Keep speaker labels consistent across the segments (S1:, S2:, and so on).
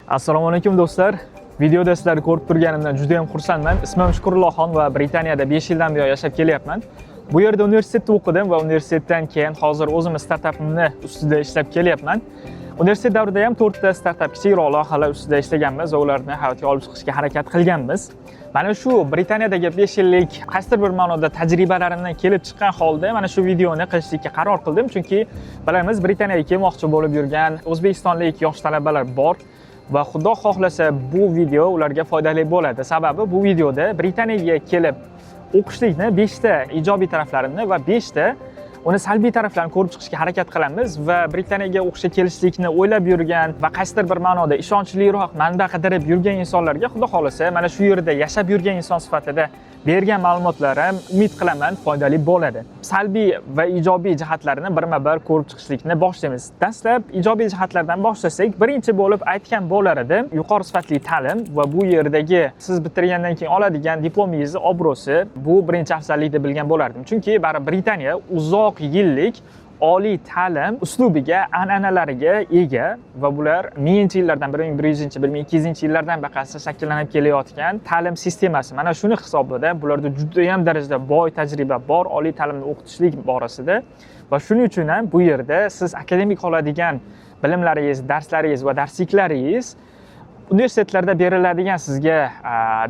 S1: Assalomu alaykum do'stlar. Videoda sizlarni ko'rib turganimdan juda ham xursandman. Ismim Shukurullohxon va Britaniyada 5 yildan buyon yashab kelyapman. Bu yerda universitetda o'qidim va universitetdan keyin hozir o'zimiz startapimni ustida ishlab kelyapman. Universitet davrida ham 4 ta startap kichikroq loyihalar ustida ishlaganmiz va ularni hayotga olib chiqishga harakat qilganmiz. Mana shu Britaniyadagi 5 yillik qaysidir bir ma'noda tajribalarimdan kelib chiqqan holda mana shu videoni qilishga qaror qildim, chunki bilamiz Britaniyaga kelmoqchi bo'lib yurgan o'zbekistonlik yosh talabalar bor. Va xudo xohlasa bu video ularga foydali bo'ladi. Sababi bu videoda Britaniyaga kelib o'qishlikni 5 ta ijobiy taraflarini va 5 ta uni salbiy taraflarini ko'rib chiqishga harakat qilamiz va Britaniyaga o'qishga kelishlikni o'ylab yurgan va qaysidir bir ma'noda ishonchliroq manba qidirib yurgan insonlarga xudo xohlasa mana shu yerda yashab yurgan inson sifatida bergan ma'lumotlarim umid qilaman foydali bo'ladi. Salbiy va ijobiy jihatlarini birma-bir ko'rib chiqishlikni boshlaymiz. Dastlab ijobiy jihatlardan boshlasak, birinchi bo'lib aytgan bo'lar edim, yuqori sifatli ta'lim va bu yerdagi siz bitirgandan keyin oladigan diplomingizni obro'si bu birinchi afzallik deb bilgan bo'lardim. Chunki baribir Britaniya uzoq yillik oliy ta'lim uslubiga, an'analariga ega va bular 1000-yillardan 1100-1200-yillardan baqasi shakllanib kelayotgan ta'lim sistemasi. Mana shuni hisobida bularda juda ham darajada boy tajriba bor oliy ta'limni o'qitishlik borasida va shuning uchun ham bu yerda siz akademik oladigan bilimlaringiz, darslaringiz va darsliklaringiz universitetlarda beriladigan sizga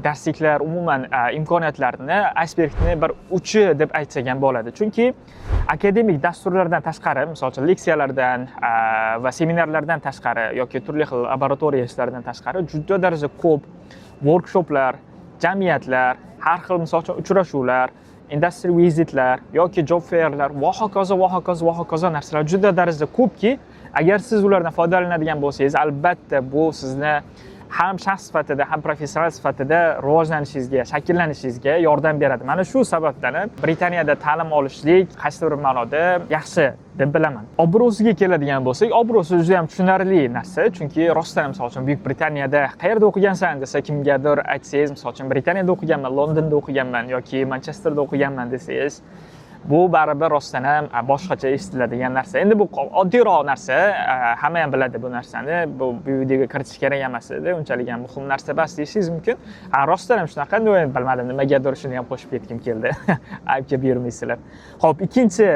S1: darsliklar, umuman imkoniyatlarni aspektni bir uchi deb aytsak ham bo'ladi. Chunki akademik dasturlardan tashqari, misol uchun leksiyalardan va seminarlardan tashqari yoki turli xil laboratoriya ishlaridan tashqari juda darajada ko'p workshoplar, jamiyatlar, har xil misol uchun uchrashuvlar, industry vizitlar yoki job fairlar va hokazo narsalar juda darajada ko'pki, agar siz ulardan foydalanadigan bo'lsangiz, albatta bu sizni ham shaxs sifatida, ham professional sifatida rivojlanishingizga, shakllanishingizga yordam beradi. Mana shu sababdan Britaniyada ta'lim olishlik qaysidir bir ma'noda yaxshi deb bilaman. Obro'siga keladigan bo'lsak, obro'si juda ham tushunarli narsa, chunki rostdan misol uchun Buyuk Britaniyada qayerda o'qigansan desa kimgadir aytsangiz, misol uchun Britaniyada o'qiganman, Londonda o'qiganman yoki Manchesterda o'qiganman desangiz, bu baribir rostdan ham boshqacha eshitiladigan narsa. Endi bu oddiyroq narsa, hamma ham biladi bu narsani. Bu videoga kiritish kerak emas edi, unchalik ham muhim narsa emas deyishingiz mumkin. Rostdan ham shunaqa, bilmadim, nimagadir shuni ham qo'shib ketgim keldi. Aybga buyurmaysizlar. Xo'p, ikkinchi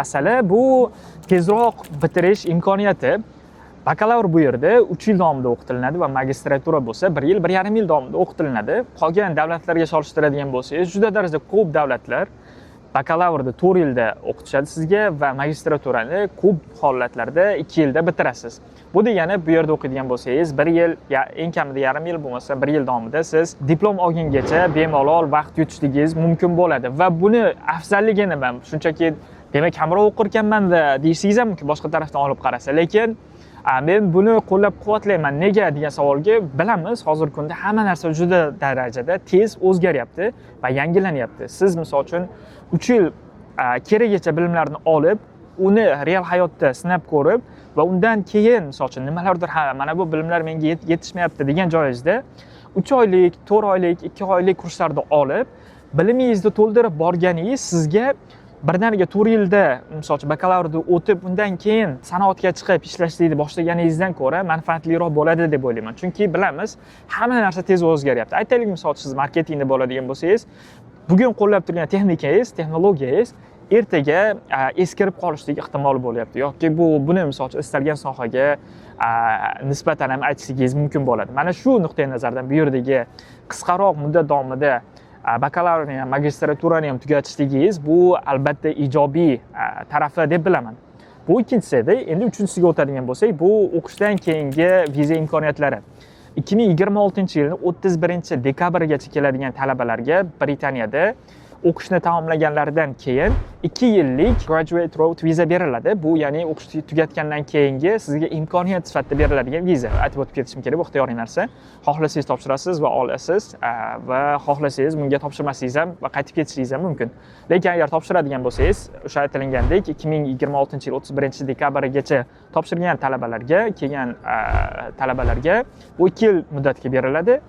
S1: masala bu tezroq bitirish imkoniyati. Bakalavr bu yerda 3 yil davomida o'qitiladi va magistratura bo'lsa 1 yil, 1,5 yil davomida o'qitiladi. Qolgan davlatlarga solishtiradigan bo'lsangiz, juda darajada ko'p davlatlar bakalavrni 4 yilda o'qitishadi sizga va magistraturani ko'p holatlarda 2 yilda bitirasiz. Bu degani bu yerda o'qiydigan bo'lsangiz 1 yil, eng kamida yarim yil bo'lmasa 1 yil davomida siz diplom olgungacha bemalol vaqt yutishligingiz mumkin bo'ladi va buni afzalligi nima? Shunchaki demak kamroq o'qirkanman-da deyishingiz ham mumkin boshqa tarafdan olib qarasa, lekin men buni qo'llab-quvvatlayman. Nega degan savolga, bilamiz, hozirgi kunda hamma narsa juda darajada tez o'zgaryapti va yangilanyapti. Siz misol uchun 3 yil kerakcha bilimlarni olib, uni real hayotda sinab ko'rib va undan keyin misol uchun nimalardir mana bu bilimlar menga yetishmayapti degan joyingizda 3 oylik, 4 oylik, 2 oylik kurslarni olib, bilimingizni to'ldirib borganingiz sizga birdaniga 4 yilda misol uchun bakalavrni o'tib, undan keyin sanoatga chiqib ishlashni boshlaganingizdan ko'ra manfaatliroq bo'ladi deb o'ylayman. Chunki bilamiz, hamma narsa tez o'zgaryapti. Aytaylik, misol uchun siz marketingda bo'ladigan bo'lsangiz, bugun qo'llab turgan texnikangiz, texnologiyangiz ertaga eskirib qolishlik ehtimoli bo'lyapti yoki buni misol uchun istalgan sohaga nisbatan ham aytishingiz mumkin bo'ladi. Mana shu nuqtai nazardan bu yerdagi qisqaroq muddat davomida bakalavrni ham magistraturani ham tugatishligingiz bu albatta ijobiy tarafi deb bilaman. Bu ikkinchisi edi. Endi uchinchisiga o'tadigan bo'lsak, bu o'qishdan keyingi viza imkoniyatlari. 2026-yilning 31-dekabrigacha keladigan talabalarga Britaniyada o'qishni tamomlaganlaridan keyin 2 yillik graduate road viza beriladi. Bu ya'ni o'qishni tugatgandan keyingi sizga imkoniyat sifatida beriladigan viza. Aytib o'tib ketishim kerak, bu ixtiyoriy narsa. Xohlasangiz topshirasiz va olasiz va xohlasangiz bunga topshirmasangiz ham va qaytib ketishingiz ham mumkin. Lekin agar topshiradigan bo'lsangiz, o'sha aytilgandek 2026-yil 31-dekabrigacha topshirgan talabalarga, kelgan talabalarga bu 2 yil muddatga beriladi.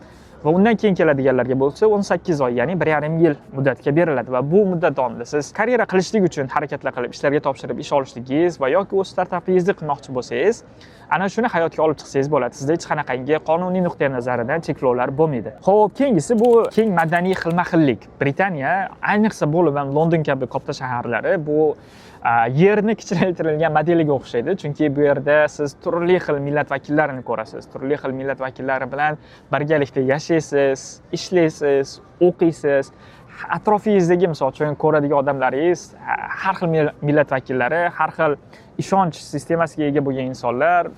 S1: va undan keyin keladiganlarga bo'lsa 18 oy, ya'ni 1,5 yil muddatga beriladi va bu muddat davomida siz karyera qilishlik uchun harakatlar qilib ishlarga topshirib ish olishligingiz va yoki o'z startapingizni qilmoqchi bo'lsangiz, ana shuni hayotga olib chiqsangiz bo'ladi. Sizda hech qanaqangi qonuniy nuqtai nazaridan cheklovlar bo'lmaydi. Xo'p, keyingisi bu keng madaniy xilma-xillik. Britaniya, ayniqsa bo'lib ham London kabi katta shaharlari bu yerni kichraytirilgan modeliga o'xshaydi, chunki bu yerda siz turli xil millat vakillarini ko'rasiz. Turli xil millat vakillari bilan birgalikda yashaysiz, ishlaysiz, o'qiysiz. Atrofingizdagi misol uchun ko'radigan odamlaringiz har xil millat vakillari, har xil ishonch sistemasiga ega bo'lgan insonlar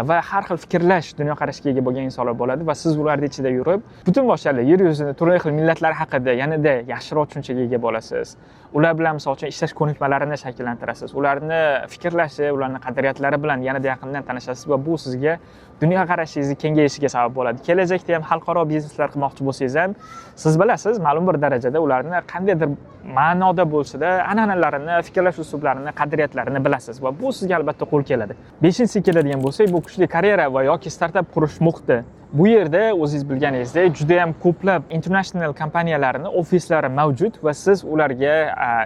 S1: va har xil fikrlash, dunyoqarashga ega bo'lgan insonlar bo'ladi va siz ularning ichida yurib, butun boshli yer yuzini turli xil millatlar haqida yanada yaxshiroq tushunchaga ega bo'lasiz. Ular bilan misol uchun ishlash ko'nikmalarini shakllantirasiz. Ularni fikrlashi, ularning qadriyatlari bilan yanada yaqindan tanishasiz va bu sizga dunyoqarashingizni kengayishiga sabab bo'ladi. Kelajakda ham xalqaro bizneslar qilmoqchi bo'lsangiz ham, siz bilasiz, ma'lum bir darajada ularni qandaydir ma'noda bo'lsa-da an'analarini, fikrlash uslublarini, qadriyatlarini bilasiz va bu sizga albatta qo'l keladi. 5-inchisi keladigan bo'lsak, bu kuchli karyera va yoki startap qurish muhiti. Bu yerda o'zingiz bilganingizdek juda ham ko'plab international kompaniyalarining ofislari mavjud va siz ularga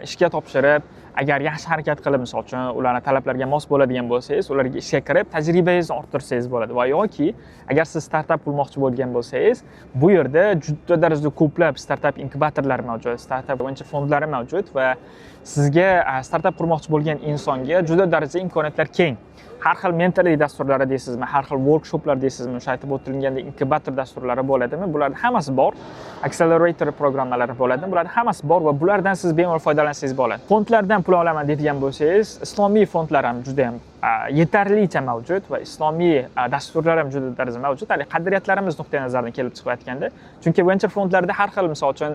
S1: ishga topshirib, agar yaxshi harakat qilib, misol uchun ularning talablariga mos bo'ladigan bo'lsangiz, ularga ishga kirib, tajribangizni orttirsangiz bo'ladi va yoki agar siz startap qurmoqchi bo'lgan bo'lsangiz, bu yerda juda darajada ko'plab startap inkubatorlari mavjud, startap venture fondlari mavjud va sizga startap qurmoqchi bo'lgan insonga juda darajada imkoniyatlar keng. Har xil mentorlik dasturlari deysizmi, har xil workshoplar deysizmi, o'sha aytib o'tilganda inkubator dasturlari bo'ladimi? Bularning hammasi bor. Accelerator programmalari bo'ladimi? Bularning hammasi bor va bulardan siz bemalol foydalansangiz bo'ladi. Fondlardan pul olaman deydigan bo'lsangiz, islomiy fondlar ham juda ham yetarlicha mavjud va islomiy dasturlar ham juda darajada mavjud. Hali qadriyatlarimiz nuqtai nazaridan kelib chiqayotganda, chunki venture fondlarda har xil, misol uchun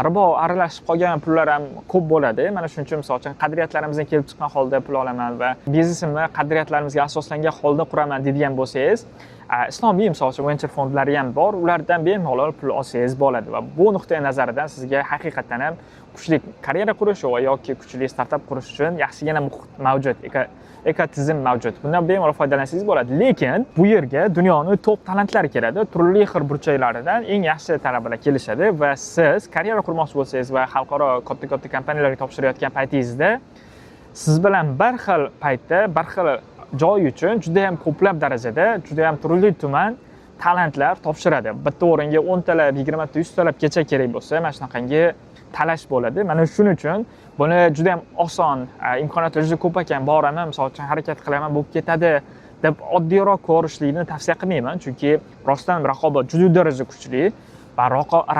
S1: ribo aralashib qolgan pullar ham ko'p bo'ladi. Mana shuning uchun misol uchun qadriyatlarimizdan kelib chiqqan holda pul olaman va biznesimni qadriyatlarimizga asoslangan holda quraman deydigan bo'lsangiz, islomiy misol uchun venture fondlari ham bor. Ulardan bemalol pul olsangiz bo'ladi va bu nuqtai nazaridan sizga haqiqatan ham kuchli karyera qurish yoki kuchli startap qurish uchun yaxshigina muhit mavjud, ekotizim mavjud. Bundan bemalol foydalansangiz bo'ladi. Lekin bu yerga dunyoning top talentlari keladi. Turli xil burchaklaridan eng yaxshi talabalar kelishadi va siz karyera qurmoqchi bo'lsangiz va xalqaro katta kompaniyalarga topshirayotgan paytingizda siz bilan bir xil paytda, bir xil joy uchun juda ham ko'plab darajada, juda ham turli tuman talentlar topshiradi. Bitta o'ringa 10 talab, 20 ta, 100 talabgacha kerak bo'lsa, mana shunaqangi talash bo'ladi. Mana shuning uchun buni juda ham oson, imkoniyatlar juda ko'p ekan, boraman, misol uchun harakat qilaman, bo'lib ketadi deb oddiyroq ko'rishlikni tavsiya qilmayman, chunki rostdan raqobat juda darajada kuchli va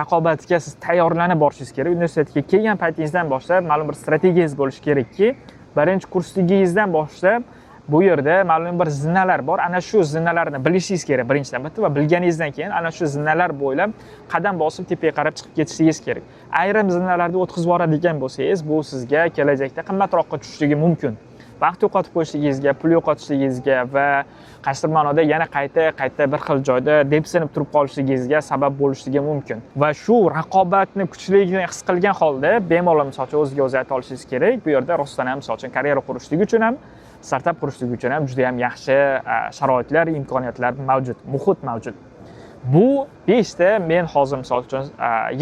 S1: raqobatga siz tayyorlanib borishingiz kerak. Universitetga kelgan paytingizdan boshlab ma'lum bir strategiyangiz bo'lishi kerakki, birinchi kursligingizdan boshlab bu yerda ma'lum bir zinalar bor. Ana shu zinalarni bilishingiz kerak birinchidan bitta va bilganingizdan keyin ana shu zinalar bo'ylab qadam bosib tepaga qarab chiqib ketishingiz kerak. Ayrim zinalarni o'tkazib yuboradigan bo'lsangiz, bu sizga kelajakda qimmatroqqa tushishligi mumkin. Vaqt yo'qotib qo'yishligingizga, pul yo'qotishligingizga va qaysidir ma'noda yana qayta bir xil joyda depsinib turib qolishligingizga sabab bo'lishligi mumkin. Va shu raqobatni kuchliligini his qilgan holda bemalol misol uchun o'ziga o'zi ayta olishingiz kerak. Bu yerda rostdan ham misol uchun karyera qurishlik uchun ham, startap qurishlik uchun ham juda ham yaxshi sharoitlar, imkoniyatlar mavjud, muhit mavjud. Bu 5 ta men hozir misol uchun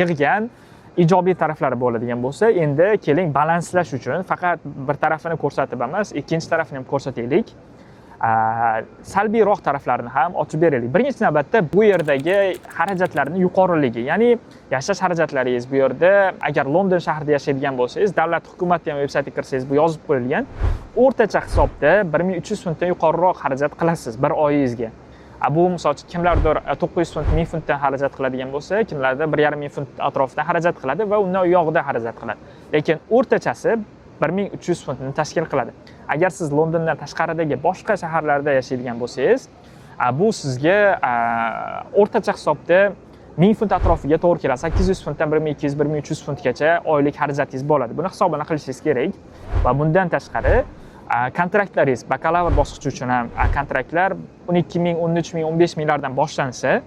S1: yig'gan ijobiy taraflari bo'ladigan bo'lsa, endi keling balanslash uchun faqat bir tarafini ko'rsatib emas, ikkinchi tarafini ham ko'rsataylik. Salbiyroq taraflarini ham ochib beraylik. Birinchi navbatda bu yerdagi xarajatlarning yuqoriligi, ya'ni yashash xarajatlaringiz bu yerda agar London shahrida yashaydigan bo'lsangiz, davlat hukumati ham veb-saytiga kirsangiz bu yozib qo'yilgan. O'rtacha hisobda 1300 funtdan yuqoriroq xarajat qilasiz bir oyingizga. Bu misol uchun kimlardir 900 funt, 1000 funtdan xarajat qiladigan bo'lsa, kimlardir 1,5 funt atrofida xarajat qiladi va undan uyog'ida xarajat qiladi. Lekin o'rtachasi 1300 funtni tashkil qiladi. Agar siz Londondan tashqaridagi boshqa shaharlarda yashaydigan bo'lsangiz, bu sizga o'rtacha hisobda 1000 funt atrofiga to'g'ri keladi. 800 funtdan 1200, 1300 funtgacha oylik xarajatingiz bo'ladi. Buni hisobini qilishingiz kerak va bundan tashqari kontraktlaringiz bakalavr bosqichi uchun ham kontraktlar 12 ming, 13 ming, 15 minglardan boshlansa,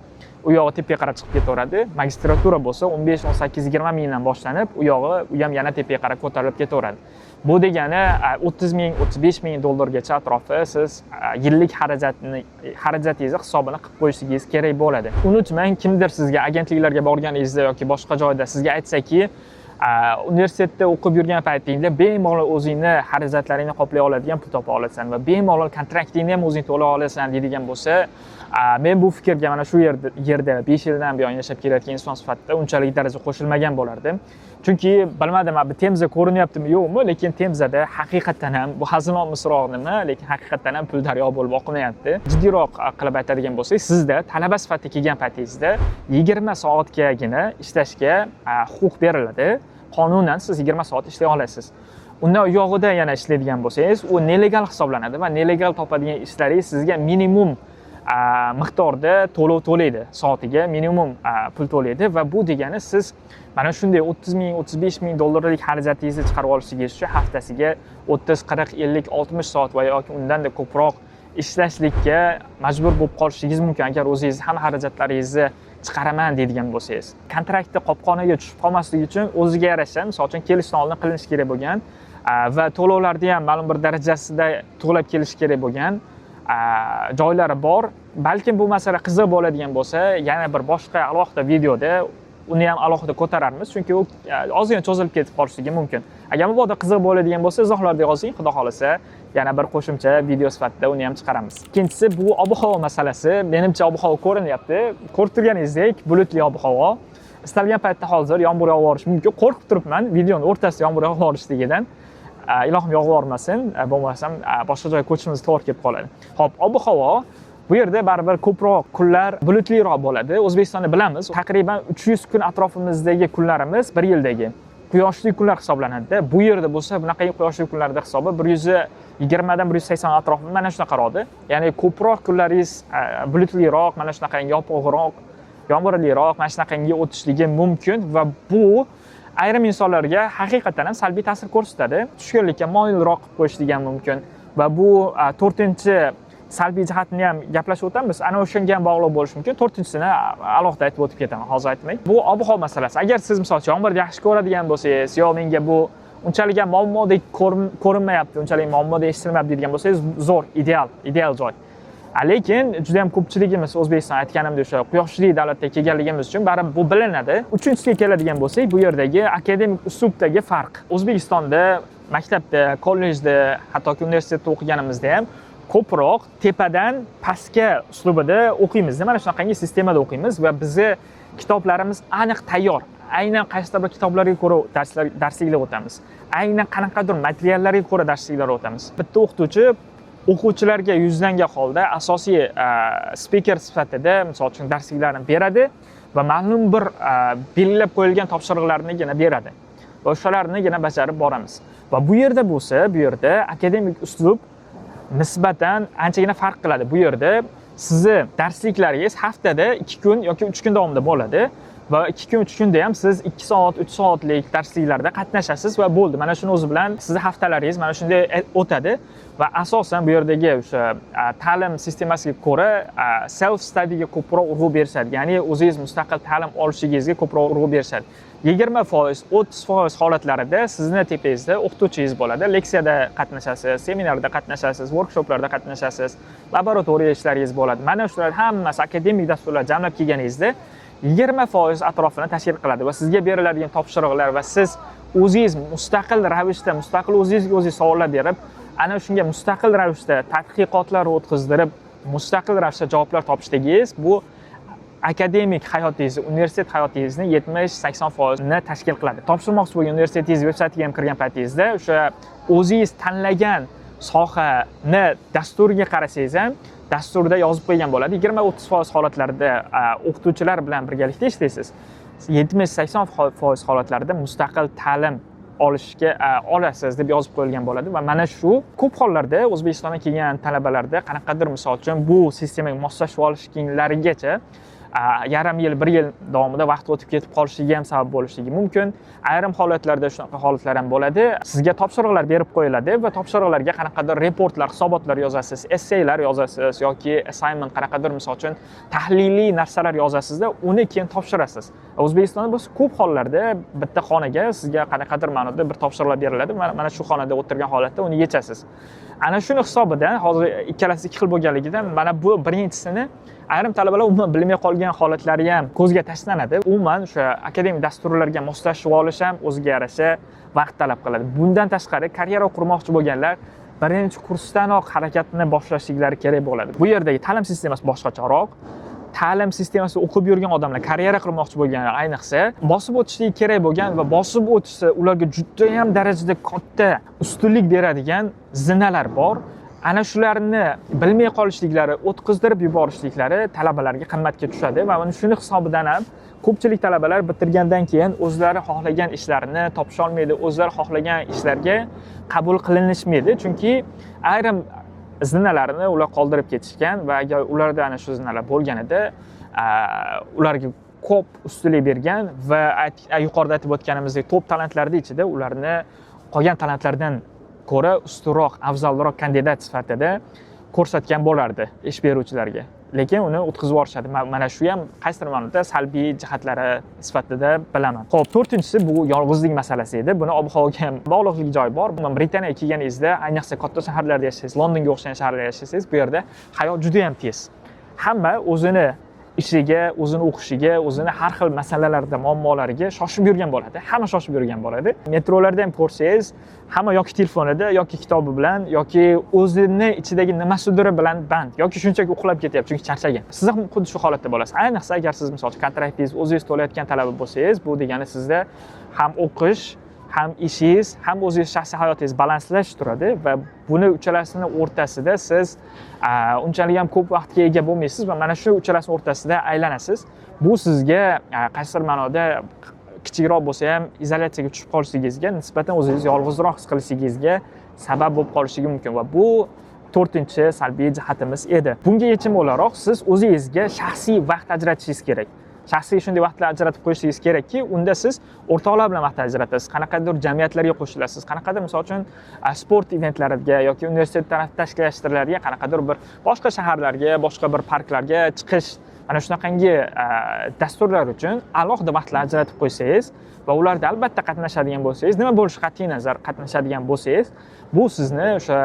S1: u yog'i tepaga qarab chiqib ketaveradi. Magistratura bo'lsa 15, 18, 20 mingdan boshlanib, u yog'i u ham yana tepaga qarab ko'tarilib ketaveradi. Bu degani 30 ming, 35 ming dollargacha atrofi siz yillik xarajatingizni hisobini qilib qo'yishingiz kerak bo'ladi. Unutmang, kimdir sizga agentliklarga borganingizda yoki boshqa joyda sizga aytsaki, universitetda o'qib yurgan paytingda bemalol o'zingni xarajatlaringni qoplay oladigan pul topa olasan va bemalol kontraktingni ham o'zing to'lay olasan deydigan bo'lsa, men bu fikrga mana shu yerda 5 yildan buyon yashab kelayotgan inson sifatida unchalik darajada qo'shilmagan bo'lardim. Chunki bilmadim, bu Temza ko'rinyaptimi yo'qmi, lekin Temzada haqiqatan ham bu hazilom misroq nima, lekin haqiqatan ham pul daryo bo'lib oqmayapti. Jiddiyroq qilib aytadigan bo'lsak, sizda talaba sifatida kelgan paytingizda 20 soatgagina ishlashga huquq beriladi. Qonunan siz 20 soat ishlay olasiz. Undan u yog'ida yana ishlaydigan bo'lsangiz, u nelegal hisoblanadi va nelegal topadigan ishlaringiz sizga minimum miqdorda to'lov to'laydi. Soatiga minimum pul to'laydi va bu degani siz mana shunday 30 ming, 35 ming dollarlik xarajatingizni chiqarib olishingiz uchun haftasiga 30, 40, 50, 60 soat va yoki undan da ko'proq ishlashlikka majbur bo'lib qolishingiz mumkin agar o'zingiz ham xarajatlaringizni chiqaraman deydigan bo'lsangiz. Kontraktda qopqonaga tushib qolmaslik uchun o'ziga yarasha, misol uchun kelishdan oldin qilinishi kerak bo'lgan va to'lovlarni ham ma'lum bir darajasida to'lab kelish kerak bo'lgan joylari bor. Balkim bu masala qiziq bo'ladigan bo'lsa, yana bir boshqa alohida videoda uni ham alohida ko'tararmiz, chunki u ozgina cho'zilib ketib qolishligi mumkin. Agar mabodo qiziq bo'ladigan bo'lsa, izohlarda yozing, xudo xolasa yana bir qo'shimcha video sifatida uni ham chiqaramiz. Ikkinchisi bu ob-havo masalasi. Menimcha ob-havo ko'rinyapti. Ko'rib turganingizdek, bulutli ob-havo. Istalgan paytda hozir yomg'ir yog'arishi mumkin. Qo'rqib turibman videoning o'rtasida yomg'ir yog'arishligidan. Ilohim yog'vormasin, bo'lmasam boshqa joyga ko'chishimiz to'g'ri kelib qoladi. Xo'p, ob-havo bu yerda baribir ko'proq kunlar bulutliroq bo'ladi. O'zbekistonni bilamiz, taqriban 300 kun atrofimizdagi kunlarimiz 1 yildagi quyoshli kunlar hisoblanadi. Bu yerda bo'lsa, bunaqa quyoshli kunlarda hisobi 120 dan 180 atrofida mana shunaqa qarodi. Ya'ni ko'proq kunlaringiz bulutliroq, mana shunaqa yopig'roq, yomg'irliroq, mana shunaqangi o'tishligi mumkin va bu ayrim insonlarga haqiqatan ham salbiy ta'sir ko'rsatadi. Tushkunlikka moyilroq qilib qo'yishligi ham mumkin va bu 4-chi salbiy jihatini ham gaplashib o'tamiz. Ana o'shanga ham bog'liq bo'lishi mumkin. 4-chisini alohida aytib o'tib ketaman, hozir aytmay. Bu ob-havo masalasi. Agar siz masalan yomg'irni yaxshi ko'radigan bo'lsangiz, yo menga bu unchalik ham muammodek ko'rinmayapti, unchalik muammodek eshitilmayapti deydigan bo'lsangiz, zo'r, ideal joy. Lekin juda ham ko'pchiligimiz O'zbekiston aytganimdek o'sha quyoshli davlatga kelganligimiz uchun baribir bu bilinadi. 3-chisiga keladigan bo'lsak, bu yerdagi akademik uslubdagi farq. O'zbekistonda maktabda, kollejda, hattoki universitetda o'qiganimizda ham ko'proq tepadan pastga uslubida o'qiymiz. Mana shunaqangi sistemada o'qiymiz va bizni kitoblarimiz aniq tayyor. Aynan qaysidir bir kitoblarga ko'ra darsliklar o'tamiz. Aynan qanaqadir materiallarga ko'ra darsliklar o'tamiz. Bitta o'qituvchi o'quvchilarga yuzlangan holda asosiy speaker sifatida misol uchun darsliklarni beradi va ma'lum bir belgilab qo'yilgan topshiriqlarnigina beradi. Va o'shalarnigina bajarib boramiz. Va bu yerda bo'lsa, bu yerda akademik uslub nisbatan anchagina farq qiladi. Bu yerda sizni darsliklaringiz haftada 2 kun yoki 3 kun davomida bo'ladi va 2 kun 3 kunda ham siz 2 soat, 3 soatlik darsliklarda qatnashasiz va bo'ldi. Mana shuni o'zi bilan sizni haftalaringiz mana shunday o'tadi va asosan bu yerdagi o'sha ta'lim sistemasiga ko'ra self studyga ko'proq urg'u berishadi. Ya'ni o'zingiz mustaqil ta'lim olishingizga ko'proq urg'u berishadi. 20%, 30% holatlarida sizni tepangizda o'qituvchingiz bo'ladi. Leksiyada qatnashasiz, seminarda qatnashasiz, workshoplarda qatnashasiz, laboratoriya ishlaringiz bo'ladi. Mana shular hammasi akademik dasturlar jamlab kelganingizda 20% atrofini tashkil qiladi va sizga beriladigan topshiriqlar va siz o'zingiz mustaqil ravishda, o'zingizga o'zingiz savollar berib, ana shunga mustaqil ravishda tadqiqotlar o'tkazdirib, mustaqil ravishda javoblar topishligingiz bu akademik hayotingizni, universitet hayotingizni 70-80% ni tashkil qiladi. Topshirmoqchi bo'lgan universitetingiz veb-saytiga ham kirgan paytingizda o'sha o'zingiz tanlagan sohani dasturiga qarasangiz ham dasturda yozib qo'ygan bo'ladi. 20-30% holatlarida o'qituvchilar bilan birgalikda ishlaysiz. 70-80% holatlarida mustaqil ta'lim olishga olasiz deb yozib qo'yilgan bo'ladi va mana shu ko'p hollarda O'zbekistonga kelgan talabalarda qanaqadir misol uchun bu sistemaga moslashib olishganlarigacha yarim yil, 1 yil davomida vaqt o'tib ketib qolishiga ham sabab bo'lishligi mumkin. Ayrim holatlarda shunaqa holatlar ham bo'ladi. Sizga topshiriqlar berib qo'yiladi va topshiriqlarga qanaqadir reportlar, hisobotlar yozasiz, essaylar yozasiz yoki assignment qanaqadir misol uchun tahliliy narsalar yozasizda, uni keyin topshirasiz. O'zbekistonda biz ko'p hollarda bitta xonaga sizga qanaqadir ma'noda bir topshiriqlar beriladi. Mana shu xonada o'tirgan holatda uni yechasiz. Ana shuni hisobidan hozir ikkalasi ikki xil bo'lganligidan mana bu birinchisini ayrim talabalar umuman bilmay qolgan holatlari ham ko'zga tashlanadi. Umuman o'sha akademik dasturlarga moslashib olish ham o'ziga yarasha vaqt talab qiladi. Bundan tashqari karyera qurmoqchi bo'lganlar birinchi kursdanoq harakatni boshlashliklari kerak bo'ladi. Bu yerdagi ta'lim sistemasi boshqacharoq. Ta'lim sistemasida o'qib yurgan odamlar karyera qilmoqchi bo'lganlar ayniqsa bosib o'tishligi kerak bo'lgan va bosib o'tishsa ularga juda ham darajada katta ustunlik beradigan zinalar bor. Ana shularni bilmay qolishliklari, o'tkazdirib yuborishliklari talabalarga qimmatga tushadi va mana shuni hisobidan ham ko'pchilik talabalar bitirgandan keyin o'zlari xohlagan ishlarini topisha olmaydi, o'zlari xohlagan ishlarga qabul qilinishmaydi, chunki ayrim zinalarni ular qoldirib ketishgan va agar ularda ana shu zinalar bo'lganida ularga ko'p ustunlik bergan va yuqorida aytib o'tganimizdek top talantlarning ichida ularni qolgan talantlardan ko'ra ustunroq, afzalroq kandidat sifatida ko'rsatgan bo'lardi ish beruvchilarga. Lekin uni o'tkazib yuborishadi. Mana shu ham qaysidir ma'noda salbiy jihatlari sifatida bilaman. Xo'p, 4-inchisi bu yolg'izlik masalasi edi. Buni ob-havoga ham bog'liqlik joyi bor. Britaniyaga kelganingizda, ayniqsa katta shaharlarda yashaysiz, Londonga o'xshagan shaharlarda yashaysiz, bu yerda hayot juda ham tez. Hamma o'zini ishiga, o'zini o'qishiga, o'zini har xil masalalarda, muammolariga shoshib yurgan bo'ladi. Hamma shoshib yurgan bo'ladi. Metrolarda ham ko'rsangiz, hamma yoki telefonida, yoki kitobi bilan, yoki o'zini ichidagi nimasidir bilan band, yoki shunchaki uxlab ketyapti, chunki charchagan. Siz ham xuddi shu holatda bo'lasiz. Ayniqsa agar siz misol uchun kontraktingiz o'zingiz to'layotgan talaba bo'lsangiz, bu degani sizda ham o'qish, ham ishingiz, ham o'zingiz shaxsiy hayotingiz balanslash turadi va buni uchalasini o'rtasida siz unchalik ham ko'p vaqtga ega bo'lmaysiz va mana shu uchalasini o'rtasida aylanasiz. Bu sizga qaysidir ma'noda kichikroq bo'lsa ham izolyatsiyaga tushib qolishingizga, nisbatan o'zingizni yolg'izroq his qilishingizga sabab bo'lib qolishligi mumkin va bu 4-chi salbiy jihatimiz edi. Bunga yechim o'laroq siz o'zingizga shaxsiy vaqt ajratishingiz kerak. Shaxsiy shunday vaqtlar ajratib qo'yishingiz kerakki, unda siz o'rtoqlar bilan vaqt ajratasiz, qanaqadir jamiyatlarga qo'shilasiz, qanaqadir misol uchun sport eventlariga yoki universitet tarafdan tashkillashtiriladigan qanaqadir bir boshqa shaharlarga, boshqa bir parklarga chiqish, ana shunaqangi dasturlar uchun alohida vaqtlar ajratib qo'ysangiz va ularda albatta qatnashadigan bo'lsangiz, nima bo'lishi qat'iy nazar qatnashadigan bo'lsangiz, bu sizni o'sha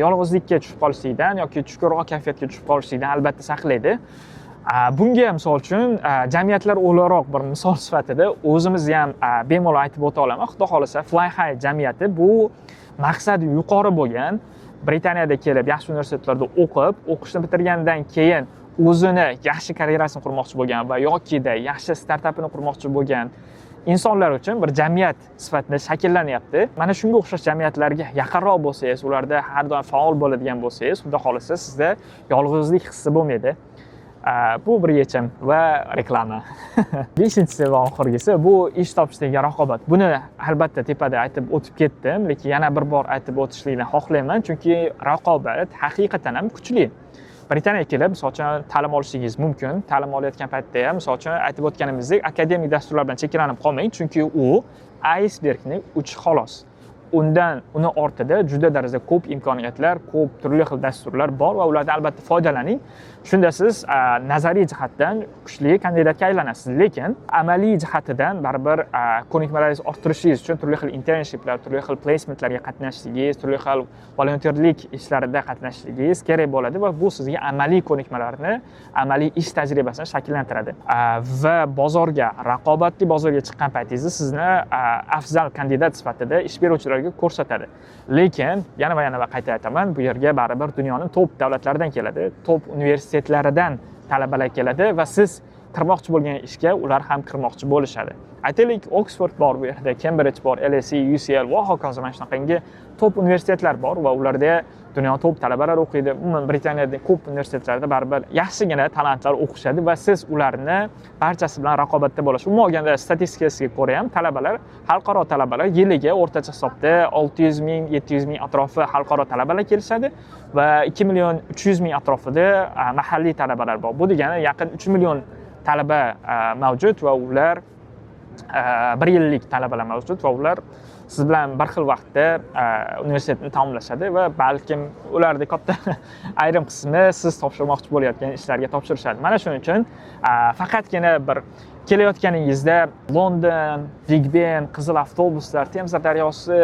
S1: yolg'izlikka tushib qolishlikdan yoki tushkunroq kayfiyatga tushib qolishlikdan albatta saqlaydi. Bunga ham misol uchun jamiyatlar o'laroq bir misol sifatida o'zimizni ham bemalol aytib o'ta olaman. Xudo xolasa Fly High jamiyati bu maqsadi yuqori bo'lgan, Britaniyada kelib yaxshi universitetlarda o'qishni bitirgandan keyin o'zini yaxshi karyerasini qurmoqchi bo'lgan va yokida yaxshi startapini qurmoqchi bo'lgan insonlar uchun bir jamiyat sifatida shakllanyapti. Mana shunga o'xshash jamiyatlarga yaqinroq bo'lsangiz, ularda har doim faol bo'ladigan bo'lsangiz, xudo xolasa sizda yolg'izlik hissi bo'lmaydi. Bu bir yechim va reklama. 5-inchisi va oxirgisi bu ish topishdagi raqobat. Buni albatta tepada aytib o'tib ketdim, lekin yana bir bor aytib o'tishlikni xohlayman, chunki raqobat haqiqatan ham kuchli. Britaniyaga kelib, misol uchun ta'lim olishingiz mumkin. Ta'lim olayotgan paytda ham, misol uchun aytib o'tganimizdek, akademik dasturlar bilan cheklanib qolmang, chunki u icebergning uchi xolos. Uni ortida juda darajada ko'p imkoniyatlar, ko'p turli xil dasturlar bor va ulardan albatta foydalaning. Shunda siz nazariy jihatdan kuchli kandidatga aylanasiz, lekin amaliy jihatidan baribir ko'nikmalaringizni orttirishingiz uchun turli xil internshiplar, turli xil placementlarga qatnashishligingiz, turli xil volontyorlik ishlarida qatnashishligingiz kerak bo'ladi va bu sizga amaliy ko'nikmalarni, amaliy ish tajribasini shakllantiradi. Va bozorga, raqobatli bozorga chiqqan paytingizda sizni afzal kandidat sifatida ish beruvchilarga ko'rsatadi. Lekin yana va yana qayta aytaman, bu yerga baribir dunyoning top davlatlaridan keladi, top universitetlaridan talabalar keladi va siz kirmoqchi bo'lgan ishga ular ham kirmoqchi bo'lishadi. Aytaylik, Oxford bor bu yerda, Cambridge bor, LSE, UCL va hokazo mana shunaqangi top universitetlar bor va ularda dunyo top talabalar o'qiydi. Umuman Britaniyadagi ko'p universitetlarda baribir yaxshigina talantlar o'qishadi va siz ularni barchasi bilan raqobatda bo'lasiz. Umuman olganda statistikasiga ko'ra ham talabalar, xalqaro talabalar yiliga o'rtacha hisobda 600 ming, 700 ming atrofi xalqaro talabalar kelishadi va 2 million 300 ming atrofida mahalliy talabalar bor. Bu degani yaqin 3 million talaba mavjud va ular 1 yillik talabalar mavjud va ular siz bilan bir xil vaqtda universitetni tamomlashadi va balkim ularda katta ayrim qismi siz topshirmoqchi bo'layotgan ishlarga topshirishadi. Mana shuning uchun faqatgina bir kelayotganingizda London, Big Ben, qizil avtobuslar, Temza daryosi,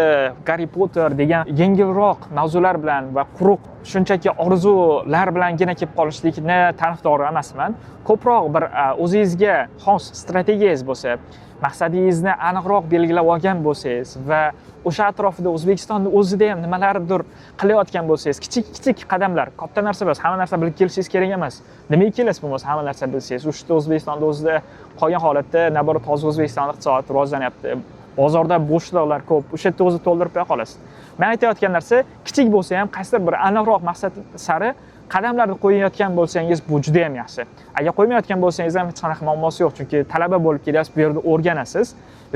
S1: Harry Potter degan yengilroq mavzular bilan va quruq shunchaki orzular bilangina kelib qolishlikni tarafdori emasman. Ko'proq bir o'zingizga xos strategiyangiz bo'lsa, maqsadingizni aniqroq belgilab olgan bo'lsangiz va o'sha atrofida O'zbekistonning o'zida ham nimalardir qilayotgan bo'lsangiz, kichik qadamlar, katta narsa emas, hamma narsa bilib kelishingiz kerak emas. Nimaga kelasiz bo'lmasa hamma narsa bilsangiz, o'sha O'zbekistonning o'zida qolgan holatda nabora toza O'zbekiston iqtisodiyoti rivojlanyapti. Bozorda bo'shliqlar ko'p, o'sha yerda o'zi to'ldirib qo'ya qolasiz. Men aytayotgan narsa, kichik bo'lsa ham qaysidir bir aniqroq maqsad sari qadamlarni qo'yayotgan bo'lsangiz, bu juda ham yaxshi. Agar qo'ymayotgan bo'lsangiz ham hech qanaqa muammosi yo'q, chunki talaba bo'lib kelyapsiz, bu yerda o'rganasiz.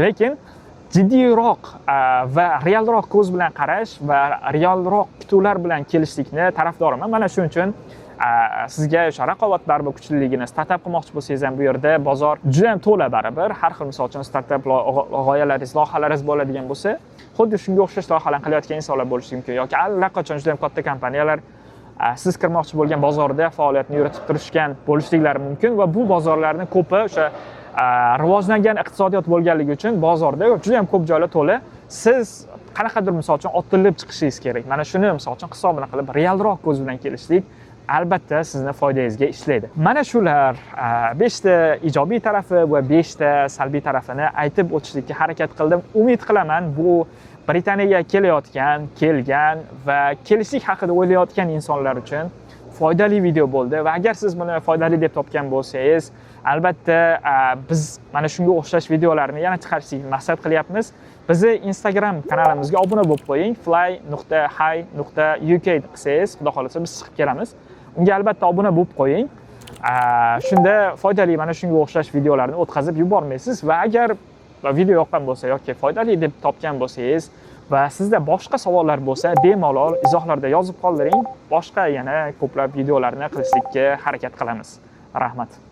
S1: Lekin jiddiyroq va realroq ko'z bilan qarash va realroq kutuvlar bilan kelishlikni tarafdoriman. Mana shuning uchun sizga o'sha raqobat baribir kuchliligini startap qilmoqchi bo'lsangiz ham bu yerda bozor juda ham to'la baribir. Har xil misol uchun startap g'oyalaringiz, loyihalaringiz bo'ladigan bo'lsa, xuddi shunga o'xshash loyihalarni qilayotgan insonlar bo'lishi mumkin yoki allaqachon juda ham katta kompaniyalar siz kirmoqchi bo'lgan bozorda faoliyatni yuritib turishgan bo'lishliklari mumkin va bu bozorlarning ko'pi o'sha rivojlangan iqtisodiyot bo'lganligi uchun bozorda juda ham ko'p joylar to'la. Siz qanaqadir misol uchun otilib chiqishingiz kerak. Mana shuni misol uchun hisobini qilib realroq ko'z bilan kelishlik albatta sizni foydangizga ishlaydi. Mana shular 5 ta ijobiy tarafi va 5 ta salbiy tarafini aytib o'tishlikka harakat qildim. Umid qilaman bu Britaniyaga kelgan va kelishlik haqida o'ylayotgan insonlar uchun foydali video bo'ldi va agar siz buni foydali deb topgan bo'lsangiz, albatta biz mana shunga o'xshash videolarni yana chiqarishni maqsad qilyapmiz. Bizni Instagram kanalimizga obuna bo'lib qo'ying. fly.hi.uk deb qilsangiz, xudo xolasa biz chiqib kelamiz. Unga albatta obuna bo'lib qo'ying. Shunda foydali mana shunga o'xshash videolarni o'tkazib yubormaysiz va agar video yoqqan bo'lsa yoki foydali deb topgan bo'lsangiz va sizda boshqa savollar bo'lsa, bemalol izohlarda yozib qoldiring. Boshqa yana ko'plab videolarni qilishlikka harakat qilamiz. Rahmat.